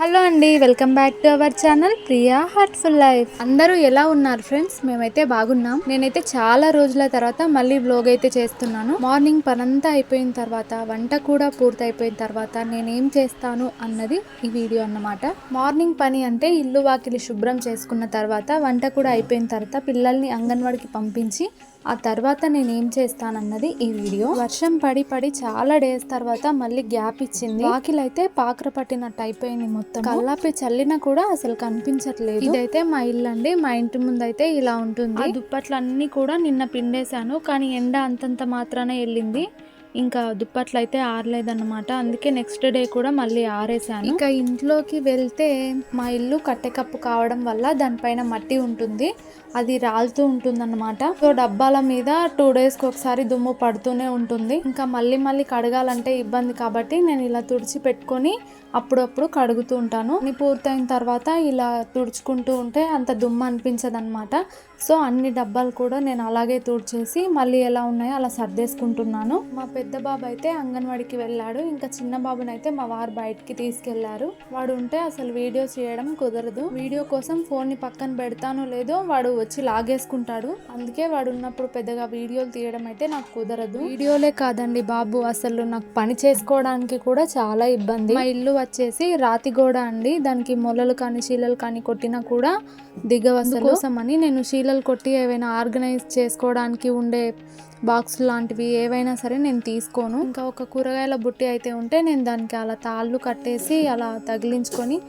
Hello అండి, welcome back to our channel Priya heartful life. అందరూ ఎలా ఉన్నారు ఫ్రెండ్స్? మేమైతే బాగున్నాం. నేనైతే చాలా రోజుల తర్వాత మళ్ళీ వ్లాగ్ అయితే చేస్తున్నాను. మార్నింగ్ పనంతా అయిపోయిన తర్వాత, వంట కూడా పూర్తయిపోయిన తర్వాత నేనేం చేస్తాను అన్నది ఈ వీడియో అన్నమాట. మార్నింగ్ పని అంటే ఇల్లు వాకిలి శుభ్రం చేసుకున్న తర్వాత, వంట కూడా అయిపోయిన తర్వాత పిల్లల్ని అంగన్వాడికి పంపించి ఆ తర్వాత నేనేం చేస్తానన్నది ఈ వీడియో. వర్షం పడి పడి చాలా డేస్ తర్వాత మళ్ళీ గ్యాప్ ఇచ్చింది. వాకిలైతే పాకర పట్టినట్టు అయిపోయింది. మొత్తం కల్లాపి చల్లినా కూడా అసలు కనిపించట్లేదు. ఇదైతే మా ఇల్లు అండి. మా ఇంటి ముందు అయితే ఇలా ఉంటుంది. ఆ దుప్పట్లన్నీ కూడా నిన్న పిండేశాను, కానీ ఎండ అంతంత మాత్రానే వెళ్ళింది. ఇంకా దుప్పట్లు అయితే ఆరలేదన్నమాట. అందుకే నెక్స్ట్ డే కూడా మళ్ళీ ఆరేసాను. ఇంకా ఇంట్లోకి వెళ్తే మా ఇల్లు కట్టెకప్పు కావడం వల్ల దానిపైన మట్టి ఉంటుంది, అది రాలుతూ ఉంటుంది అన్నమాట. సో డబ్బాల మీద 2 డేస్కి ఒకసారి దుమ్ము పడుతూనే ఉంటుంది. ఇంకా మళ్ళీ కడగాలంటే ఇబ్బంది కాబట్టి నేను ఇలా తుడిచి పెట్టుకొని అప్పుడప్పుడు కడుగుతూ ఉంటాను. పూర్తయిన తర్వాత ఇలా తుడుచుకుంటూ ఉంటే అంత దుమ్ము అనిపించదు అనమాట. సో అన్ని డబ్బాలు కూడా నేను అలాగే తుడిచేసి మళ్ళీ ఎలా ఉన్నాయో అలా సర్దేసుకుంటున్నాను. మా పెద్ద బాబు అయితే అంగన్వాడికి వెళ్ళాడు. ఇంకా చిన్న బాబునైతే మా వారు బయటికి తీసుకెళ్లారు. వాడు ఉంటే అసలు వీడియో చేయడం కుదరదు. వీడియో కోసం ఫోన్ ని పక్కన పెడతానో లేదో వాడు వచ్చి లాగేసుకుంటాడు. అందుకే వాడు ఉన్నప్పుడు పెద్దగా వీడియోలు తీయడం అయితే నాకు కుదరదు. వీడియోలే కాదండి బాబు, అసలు నాకు పని చేసుకోవడానికి కూడా చాలా ఇబ్బంది. మా ఇల్లు వచ్చేసి రాతి గోడ అండి. దానికి మొలలు కానీ శీలలు కానీ కొట్టినా కూడా దిగవసలు. కోసం అని నేను శీలలు కొట్టి ఏవైనా ఆర్గనైజ్ చేసుకోవడానికి ఉండే బాక్స్ లాంటివి ఏవైనా సరే నేను తీసుకోను. ఇంకా ఒక కూరగాయల బుట్టి అయితే ఉంటే నేను దానికి అలా తాళ్ళు కట్టేసి అలా తగిలించుకొని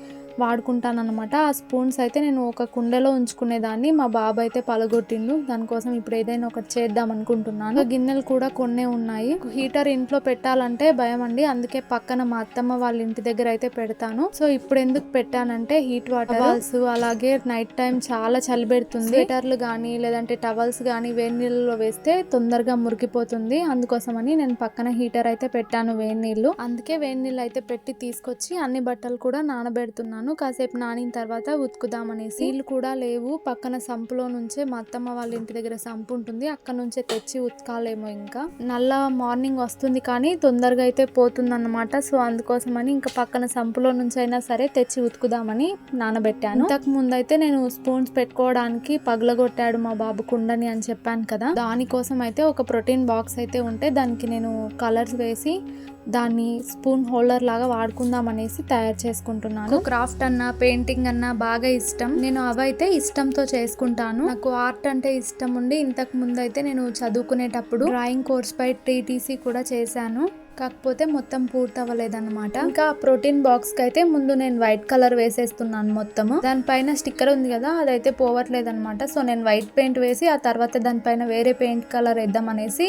వాడుకుంటాను అనమాట. ఆ స్పూన్స్ అయితే నేను ఒక కుండలో ఉంచుకునేదాన్ని. మా బాబు అయితే పలగొట్టిండు. దానికోసం ఇప్పుడు ఏదైనా ఒకటి చేద్దాం అనుకుంటున్నాను. గిన్నెలు కూడా కొన్నే ఉన్నాయి. హీటర్ ఇంట్లో పెట్టాలంటే భయం అండి, అందుకే పక్కన మా అత్తమ్మ వాళ్ళ ఇంటి దగ్గర అయితే పెడతాను. సో ఇప్పుడు ఎందుకు పెట్టానంటే హీట్ వాటర్ టవల్స్, అలాగే నైట్ టైం చాలా చలి పెడుతుంది. స్వెటర్లు కానీ లేదంటే టవల్స్ కానీ వేడి నీళ్ళలో వేస్తే తొందరగా మురికిపోతుంది. అందుకోసమని నేను పక్కన హీటర్ అయితే పెట్టాను వేడి నీళ్ళు. అందుకే వేడి నీళ్ళు అయితే పెట్టి తీసుకొచ్చి అన్ని బట్టలు కూడా నానబెడుతున్నాను. కాసేపు నానిన తర్వాత ఉతుకుదామనేసి. నీళ్ళు కూడా లేవు. పక్కన సంపులో నుంచే మా అత్తమ్మ వాళ్ళ ఇంటి దగ్గర సంపు ఉంటుంది, అక్కడ నుంచే తెచ్చి ఉతకాలేమో. ఇంకా నల్ల మార్నింగ్ వస్తుంది కానీ తొందరగా అయితే పోతుంది అన్నమాట. సో అందుకోసమని ఇంకా పక్కన సంపులో నుంచి అయినా సరే తెచ్చి ఉతుకుదామని నానబెట్టాను. ఇంతకు ముందు అయితే నేను స్పూన్స్ పెట్టుకోవడానికి పగలగొట్టాడు మా బాబు కుండని అని చెప్పాను కదా, దానికోసం అయితే ఒక ప్రోటీన్ బాక్స్ అయితే ఉంటే దానికి నేను కలర్స్ వేసి దాన్ని స్పూన్ హోల్డర్ లాగా వాడుకుందాం అనేసి తయారు చేసుకుంటున్నాను. క్రాఫ్ట్ అన్నా పెయింటింగ్ అన్నా బాగా ఇష్టం. నేను అవైతే ఇష్టంతో చేసుకుంటాను. నాకు ఆర్ట్ అంటే ఇష్టం ఉండి ఇంతకు ముందు అయితే నేను చదువుకునేటప్పుడు డ్రాయింగ్ కోర్స్ పై టీటీసీ కూడా చేశాను. కాకపోతే మొత్తం పూర్తి అవ్వలేదన్నమాట. ఇంకా ప్రోటీన్ బాక్స్ కి అయితే ముందు నేను వైట్ కలర్ వేసేస్తున్నాను మొత్తము. దానిపైన స్టిక్కర్ ఉంది కదా, అదైతే పోవట్లేదు అనమాట. సో నేను వైట్ పెయింట్ వేసి ఆ తర్వాత దానిపైన వేరే పెయింట్ కలర్ వేద్దాం అనేసి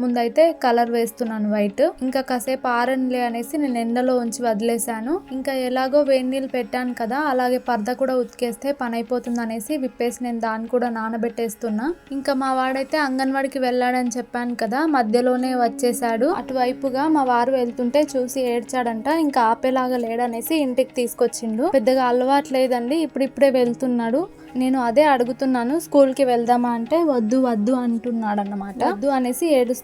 ముందైతే కలర్ వేస్తున్నాను వైట్. ఇంకా కాసేపు ఆరనిలే అనేసి నేను ఎండలో ఉంచి వదిలేసాను. ఇంకా ఎలాగో వేడి నీళ్ళు పెట్టాను కదా, అలాగే పర్ద కూడా ఉతికేస్తే పని అయిపోతుంది అనేసి విప్పేసి నేను దాన్ని కూడా నానబెట్టేస్తున్నా. ఇంకా మా వాడైతే అంగన్వాడికి వెళ్ళాడని చెప్పాను కదా, మధ్యలోనే వచ్చేసాడు. అటువైపుగా మా వారు వెళ్తుంటే చూసి ఏడ్చాడంట. ఇంకా ఆపేలాగా లేడనేసి ఇంటికి తీసుకొచ్చిండు. పెద్దగా అలవాటు లేదండి, ఇప్పుడిప్పుడే వెళ్తున్నాడు. నేను అదే అడుగుతున్నాను, స్కూల్ కి వెళ్దామా అంటే వద్దు అంటున్నాడు అన్నమాట. వద్దు అనేసి ఏడుస్తున్నాడు.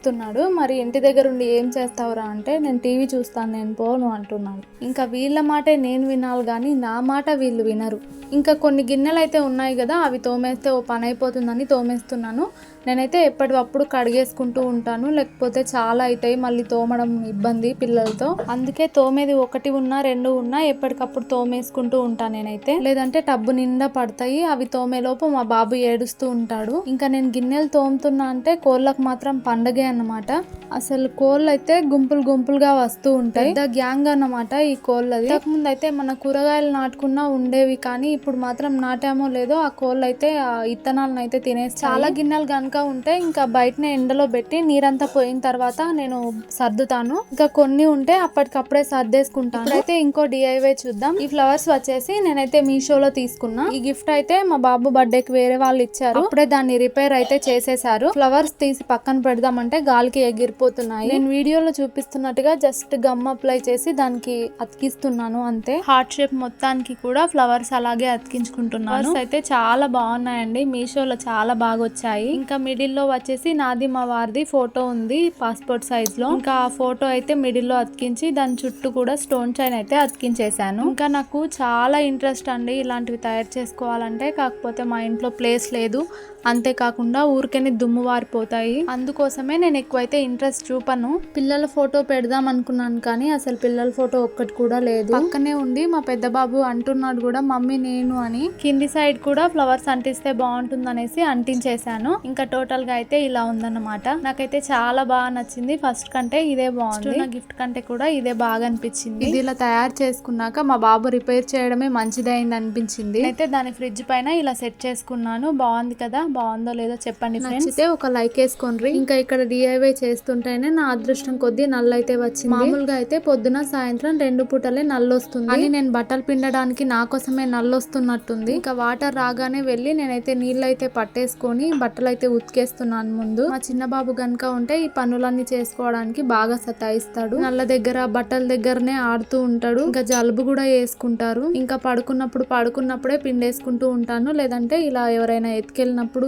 మరి ఇంటి దగ్గర ఉండి ఏం చేస్తావురా అంటే నేను టీవీ చూస్తాను, నేను పోను అంటున్నాడు. ఇంకా వీళ్ళ మాటే నేను వినాలి కానీ నా మాట వీళ్ళు వినరు. ఇంకా కొన్ని గిన్నెలు అయితే ఉన్నాయి కదా, అవి తోమేస్తే ఓ పని అయిపోతుందని తోమేస్తున్నాను. నేనైతే ఎప్పటికప్పుడు కడిగేసుకుంటూ ఉంటాను, లేకపోతే చాలా అవుతాయి మళ్ళీ తోమడం ఇబ్బంది పిల్లలతో. అందుకే తోమేది 1 ఉన్నా 2 ఉన్నా ఎప్పటికప్పుడు తోమేసుకుంటూ ఉంటాను నేనైతే. లేదంటే టబ్బు నిండా పడతాయి. అవి తోమేలోపు మా బాబు ఏడుస్తూ ఉంటాడు. ఇంకా నేను గిన్నెలు తోముతున్నా అంటే కోళ్ళకు మాత్రం పండగే అన్నమాట. అసలు కోళ్ళు అయితే గుంపులుగా వస్తూ ఉంటాయి. పెద్ద గ్యాంగ్ అన్నమాట ఈ కోళ్ళది. ఇంతకుముందు అయితే మన కూరగాయలు నాటుకున్నా ఉండేవి, కానీ ఇప్పుడు మాత్రం నాటామో లేదో ఆ కోళ్ళు అయితే ఆ ఇత్తనాలను అయితే తినేస్తాయి. చాలా గిన్నెలు కనుక ఉంటే ఇంకా బయటనే ఎండలో పెట్టి నీరంతా పోయిన తర్వాత నేను సర్దుతాను. ఇంకా కొన్ని ఉంటే అప్పటికప్పుడే సర్దేసుకుంటాను. ఇప్పుడైతే ఇంకో డిఐవై చూద్దాం. ఈ ఫ్లవర్స్ వచ్చేసి నేనైతే మీషోలో తీసుకున్నా. ఈ గిఫ్ట్ అయితే మా బాబు బర్త్డేకి వేరే వాళ్ళు ఇచ్చారు. అప్పుడే దాన్ని రిపేర్ అయితే చేసేసారు. ఫ్లవర్స్ తీసి పక్కన పెడదామంటే గాలికి ఎగిరిపోతున్నాయి. నేను వీడియోలో చూపిస్తున్నట్టుగా జస్ట్ గమ్ అప్లై చేసి దానికి అతికిస్తున్నాను అంతే. హార్ట్ షేప్ మొత్తానికి కూడా ఫ్లవర్స్ అలాగే అతికించుకుంటున్నాను. అయితే చాలా బాగున్నాయండి, మీషోలో చాలా బాగా వచ్చాయి. ఇంకా మిడిల్ లో వచ్చేసి నాది మా వారిది ఫోటో ఉంది పాస్పోర్ట్ సైజ్ లో. ఇంకా ఆ ఫోటో అయితే మిడిల్ లో అతికించి దాని చుట్టూ కూడా స్టోన్ చైన్ అయితే అతికించేసాను. ఇంకా నాకు చాలా ఇంట్రెస్ట్ అండి ఇలాంటివి తయారు చేసుకోవాలంటే, కాకపోతే మా ఇంట్లో ప్లేస్ లేదు, అంతేకాకుండా ఊరికేనే దుమ్ము వారిపోతాయి. అందుకోసమే నేను ఎక్కువైతే ఇంట్రెస్ట్ చూపను. పిల్లల ఫోటో పెడదాం అనుకున్నాను కానీ అసలు పిల్లల ఫోటో ఒక్కటి కూడా లేదు. పక్కనే ఉండి మా పెద్ద బాబు అంటున్నాడు కూడా మమ్మీ నేను అని. కింది సైడ్ కూడా ఫ్లవర్స్ అంటిస్తే బాగుంటుంది అనేసి అంటించేసాను. ఇంకా టోటల్ గా అయితే ఇలా ఉందన్నమాట. నాకైతే చాలా బాగా నచ్చింది. ఫస్ట్ కంటే ఇదే బాగుంది, నా గిఫ్ట్ కంటే కూడా ఇదే బాగా అనిపించింది. ఇది ఇలా తయారు చేసుకున్నాక మా బాబు రిపేర్ చేయడమే మంచిదైంది అనిపించింది. అయితే దాని ఫ్రిడ్జ్ పైన ఇలా సెట్ చేసుకున్నాను. బాగుంది కదా, బాగుందో లేదో చెప్పండి ఫ్రెండ్స్. నచ్చితే ఒక లైక్ వేసుకోండి. ఇంకా ఇక్కడ డిఐవై చేస్తుంటేనే నా అదృష్టం కొద్దీ నల్లు అయితే వచ్చింది. మామూలుగా అయితే పొద్దున సాయంత్రం 2 పూటలే నల్లు వస్తుంది అని నేను బట్టలు పిండడానికి నా కోసమే నల్లు వస్తున్నట్టుంది. ఇంకా వాటర్ రాగానే వెళ్ళి నేనైతే నీళ్ళు అయితే పట్టేసుకొని బట్టలు అయితే ఉతికేస్తున్నాను. ముందు మా చిన్న బాబు గనుక ఉంటే ఈ పనులన్నీ చేసుకోవడానికి బాగా సతాయిస్తాడు. నల్ల దగ్గర బట్టల దగ్గరనే ఆడుతూ ఉంటాడు. ఇంకా జలుబు కూడా వేసుకుంటారు. ఇంకా పడుకున్నప్పుడే పిండేసుకుంటూ ఉంటాను, లేదంటే ఇలా ఎవరైనా ఎత్తుకెళ్ళినప్పుడు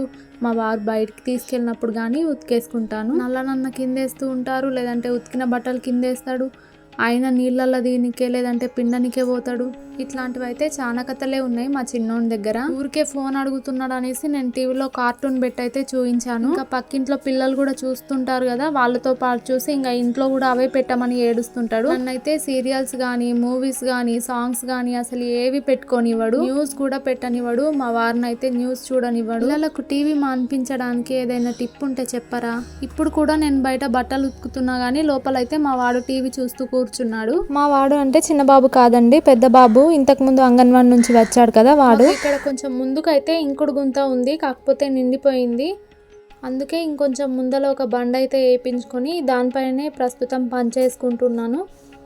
మా వారు బయటికి తీసుకెళ్ళినప్పుడు కానీ ఉతికేసుకుంటాను. నన్న కిందేస్తూ ఉంటారు, లేదంటే ఉతికిన బట్టలు కిందేస్తాడు. ఆయన నీళ్ళల్లో దీనికే లేదంటే పిండనికే పోతాడు. ఇట్లాంటివి అయితే చాలా కథలే ఉన్నాయి మా చిన్నోని దగ్గర. ఊరికే ఫోన్ అడుగుతున్నాడు అనేసి నేను టీవీలో కార్టూన్ పెట్టి అయితే చూపించాను. ఇంకా పక్కింట్లో పిల్లలు కూడా చూస్తుంటారు కదా, వాళ్ళతో పాటు చూసి ఇంకా ఇంట్లో కూడా అవే పెట్టమని ఏడుస్తుంటాడు. నన్నైతే సీరియల్స్ గానీ, మూవీస్ గానీ, సాంగ్స్ గానీ అసలు ఏవి పెట్టుకోనివ్వడు. న్యూస్ కూడా పెట్టనివ్వడు. మా వారిని అయితే న్యూస్ చూడనివ్వడు. పిల్లలకు టీవీ మాన్పించడానికి ఏదైనా టిప్ ఉంటే చెప్పరా? ఇప్పుడు కూడా నేను బయట బట్టలు ఉతుకుతున్నా గానీ లోపలైతే మా వాడు టీవీ చూస్తూ కూర్చున్నాడు. మా వాడు అంటే చిన్న బాబు కాదండి, పెద్ద బాబు. ఇంతకు ముందు అంగన్వాడి నుంచి వచ్చాడు కదా వాడు. ఇక్కడ కొంచెం ముందుకైతే ఇంకుడు గుంత ఉంది, కాకపోతే నిండిపోయింది. అందుకే ఇంకొంచెం ముందర ఒక బండ అయితే వేయించుకొని దానిపైనే ప్రస్తుతం పనిచేసుకుంటున్నాను.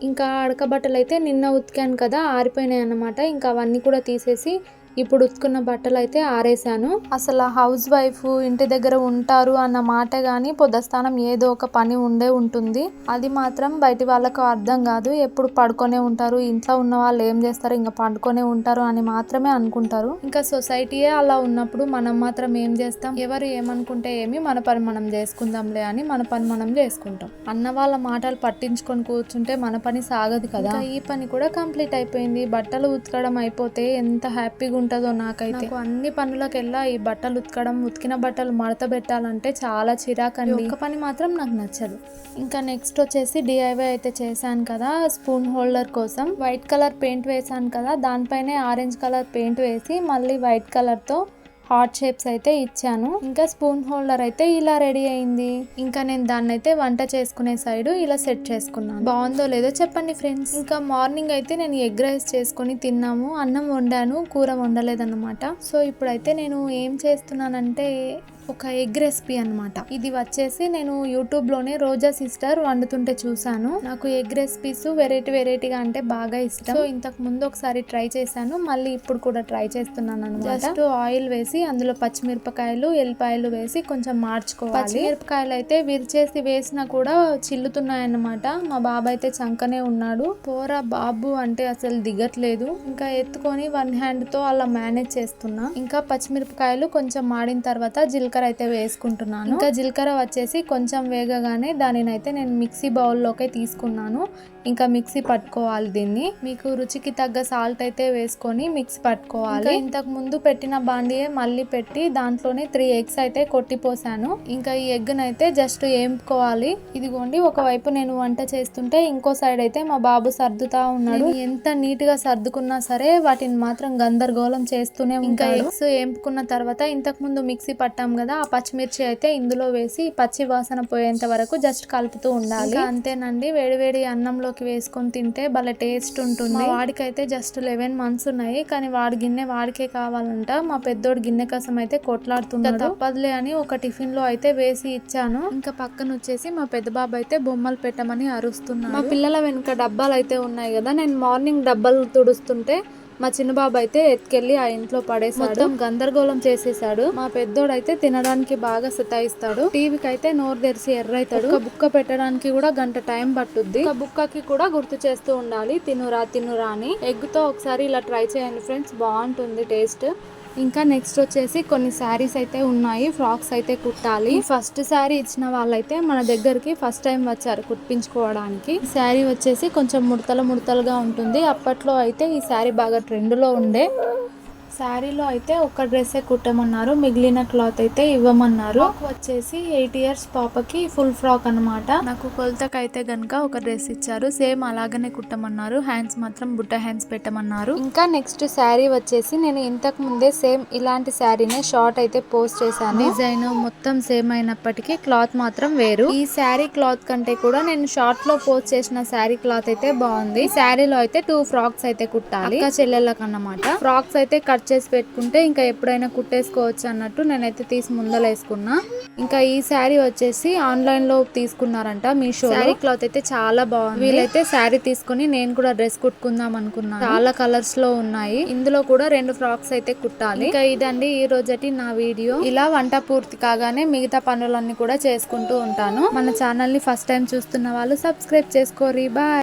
ఇంకా అడక బట్టలు అయితే నిన్న ఉతికాను కదా, ఆరిపోయినాయి అన్నమాట. ఇంకా అవన్నీ కూడా తీసేసి ఇప్పుడు ఉతుకున్న బట్టలు అయితే ఆరేసాను. అసలు హౌస్ వైఫ్ ఇంటి దగ్గర ఉంటారు అన్న మాట గానీ పొద్దస్థానం ఏదో ఒక పని ఉండే ఉంటుంది. అది మాత్రం బయటి వాళ్ళకు అర్థం కాదు. ఎప్పుడు పడుకొనే ఉంటారు, ఇంట్లో ఉన్న వాళ్ళు ఏం చేస్తారు, ఇంకా పడుకొనే ఉంటారు అని మాత్రమే అనుకుంటారు. ఇంకా సొసైటీయే అలా ఉన్నప్పుడు మనం మాత్రం ఏం చేస్తాం? ఎవరు ఏమనుకుంటే ఏమి, మన పని మనం చేసుకుందాంలే అని మన పని మనం చేసుకుంటాం. అన్న వాళ్ళ మాటలు పట్టించుకొని కూర్చుంటే మన పని సాగదు కదా. ఈ పని కూడా కంప్లీట్ అయిపోయింది. బట్టలు ఉతకడం అయిపోతే ఎంత హ్యాపీగా ఉంటుందో నాకైతే. నాకు అన్ని పనులకెల్లా ఈ బట్టలు ఉతకడం, ఉతికిన బట్టలు మడత పెట్టాలంటే చాలా చిరాకండి. ఒక్క పని మాత్రం నాకు నచ్చదు. ఇంకా నెక్స్ట్ వచ్చేసి డిఐవై అయితే చేశాను కదా, స్పూన్ హోల్డర్ కోసం వైట్ కలర్ పెయింట్ వేసాను కదా, దానిపైనే ఆరెంజ్ కలర్ పెయింట్ వేసి మళ్ళీ వైట్ కలర్ తో హార్ట్ షేప్స్ అయితే ఇచ్చాను. ఇంకా స్పూన్ హోల్డర్ అయితే ఇలా రెడీ అయింది. ఇంకా నేను దాన్ని అయితే వంట చేసుకునే సైడ్ ఇలా సెట్ చేసుకున్నాను. బాగుందో లేదో చెప్పండి ఫ్రెండ్స్. ఇంకా మార్నింగ్ అయితే నేను ఎగ్ రైస్ చేసుకుని తిన్నాము. అన్నం వండాను, కూర వండలేదన్నమాట. సో ఇప్పుడైతే నేను ఏం చేస్తున్నానంటే ఒక ఎగ్ రెసిపీ అన్నమాట. ఇది వచ్చేసి నేను యూట్యూబ్ లోనే రోజా సిస్టర్ వండుతుంటే చూసాను. నాకు ఎగ్ రెసిపీస్ వెరైటీగా అంటే బాగా ఇష్టం. సో ఇంతకు ముందు ఒకసారి ట్రై చేశాను, మళ్ళీ ఇప్పుడు కూడా ట్రై చేస్తున్నాను అన్నమాట. జస్ట్ ఆయిల్ వేసి అందులో పచ్చిమిరపకాయలు, ఎల్లిపాయలు వేసి కొంచెం మార్చుకోవాలి. పచ్చిమిరపకాయలు అయితే విరిచేసి వేసినా కూడా చిల్లుతున్నాయన్నమాట. మా బాబు అయితే చంకనే ఉన్నాడు. పోరా బాబు అంటే అసలు దిగట్లేదు. ఇంకా ఎత్తుకొని 1 హ్యాండ్ తో అలా మేనేజ్ చేస్తున్నా. ఇంకా పచ్చిమిరపకాయలు కొంచెం మాడిన తర్వాత జీలకర్ర అయితే వేసుకుంటున్నాను. ఇంకా జీలకర్ర వచ్చేసి కొంచెం వేగగానే దానిని అయితే నేను మిక్సీ బౌల్లోకి తీసుకున్నాను. ఇంకా మిక్సీ పట్టుకోవాలి దీన్ని. మీకు రుచికి తగ్గ సాల్ట్ అయితే వేసుకొని మిక్సీ పట్టుకోవాలి. ఇంతకు ముందు పెట్టిన బాండియే మళ్ళీ పెట్టి దాంట్లోనే 3 ఎగ్స్ అయితే కొట్టిపోసాను. ఇంకా ఈ ఎగ్ అయితే జస్ట్ ఏంపుకోవాలి. ఇదిగోండి, ఒకవైపు నేను వంట చేస్తుంటే ఇంకో సైడ్ అయితే మా బాబు సర్దుతా ఉన్నాడు. ఎంత నీట్ గా సర్దుకున్నా సరే వాటిని మాత్రం గందరగోళం చేస్తూనే ఉంటాడు. ఇంకా ఎగ్స్ ఏంపుకున్న తర్వాత ఇంతకు ముందు మిక్సీ పట్టాం కదా, ఆ పచ్చిమిర్చి అయితే ఇందులో వేసి పచ్చి వాసన పోయేంత వరకు జస్ట్ కలుపుతూ ఉండాలి. అంతేనండి, వేడివేడి అన్నంలోకి వేసుకొని తింటే భలే టేస్ట్ ఉంటుంది. వాడికైతే జస్ట్ 11 months ఉన్నాయి, కానీ వాడి గిన్నె వాడికే కావాలంట. మా పెద్దోడు గిన్నె కోసం అయితే కొట్లాడుతున్నాడు. తప్పదులే అని ఒక టిఫిన్ లో అయితే వేసి ఇచ్చాను. ఇంకా పక్కన వచ్చేసి మా పెద్ద బాబు అయితే బొమ్మలు పెట్టమని అరుస్తున్నాడు. మా పిల్లల వెనుక డబ్బాలు అయితే ఉన్నాయి కదా, నేను మార్నింగ్ డబ్బాలు తుడుస్తుంటే మా చిన్న బాబు అయితే ఎత్తుకెళ్లి ఆ ఇంట్లో పడేసాడు. మొత్తం గందరగోళం చేసేసాడు. మా పెద్దోడైతే తినడానికి బాగా సతాయిస్తాడు. టీవీకి అయితే నోరు తెరిచి ఎర్రైతాడు. ఒక బుక్క పెట్టడానికి కూడా గంట టైం పట్టుద్ది. ఒక బుక్కకి కూడా గుర్తు చేస్తూ ఉండాలి తినురా తినురా అని. ఎగ్ తో ఒకసారి ఇలా ట్రై చేయండి ఫ్రెండ్స్, బాగుంటుంది టేస్ట్. ఇంకా నెక్స్ట్ వచ్చేసి కొన్ని శారీస్ అయితే ఉన్నాయి, ఫ్రాక్స్ అయితే కుట్టాలి. ఫస్ట్ శారీ ఇచ్చిన వాళ్ళైతే మన దగ్గరికి ఫస్ట్ టైం వచ్చారు కుట్టించుకోవడానికి. శారీ వచ్చేసి కొంచెం ముడతలుగా ఉంటుంది. అప్పట్లో అయితే ఈ శారీ బాగా ట్రెండ్ లో ఉండే. శారీలో అయితే ఒక డ్రెస్సే కుట్టమన్నారు, మిగిలిన క్లాత్ అయితే ఇవ్వమన్నారు. వచ్చేసి 8 years పాపకి ఫుల్ ఫ్రాక్ అన్నమాట. నాకు కొలతకైతే గనుక ఒక డ్రెస్ ఇచ్చారు, సేమ్ అలాగనే కుట్టమన్నారు. హ్యాండ్స్ మాత్రం బుట్ట హ్యాండ్స్ పెట్టమన్నారు. ఇంకా నెక్స్ట్ శారీ వచ్చేసి నేను ఇంతకు ముందే సేమ్ ఇలాంటి శారీనే షార్ట్ అయితే పోస్ట్ చేశాను. డిజైన్ మొత్తం సేమ్ అయినప్పటికీ క్లాత్ మాత్రం వేరు. ఈ శారీ క్లాత్ కంటే కూడా నేను షార్ట్ లో పోస్ట్ చేసిన శారీ క్లాత్ అయితే బాగుంది. శారీలో అయితే 2 ఫ్రాక్స్ అయితే కుట్టాలి అక్క చెల్లెళ్ళకి అన్నమాట. ఫ్రాక్స్ అయితే కట్ చేసి పెట్టుకుంటే ఇంకా ఎప్పుడైనా కుట్టేసుకోవచ్చు అన్నట్టు నేనైతే తీసి ముందలేసుకున్నా. ఇంకా ఈ శారీ వచ్చేసి ఆన్లైన్ లో తీసుకున్నారంట మీషో. శారీ క్లాత్ అయితే చాలా బాగుంది. వీలైతే శారీ తీసుకుని నేను కూడా డ్రెస్ కుట్టుకుందాం అనుకున్నాను. చాలా కలర్స్ లో ఉన్నాయి. ఇందులో కూడా 2 ఫ్రాక్స్ అయితే కుట్టాలి. ఇంకా ఇదండి ఈ రోజటి నా వీడియో. ఇలా వంట పూర్తి కాగానే మిగతా పనులన్నీ కూడా చేసుకుంటూ ఉంటాను. మన ఛానల్ ని ఫస్ట్ టైం చూస్తున్న వాళ్ళు సబ్స్క్రైబ్ చేసుకోరి. బాయ్.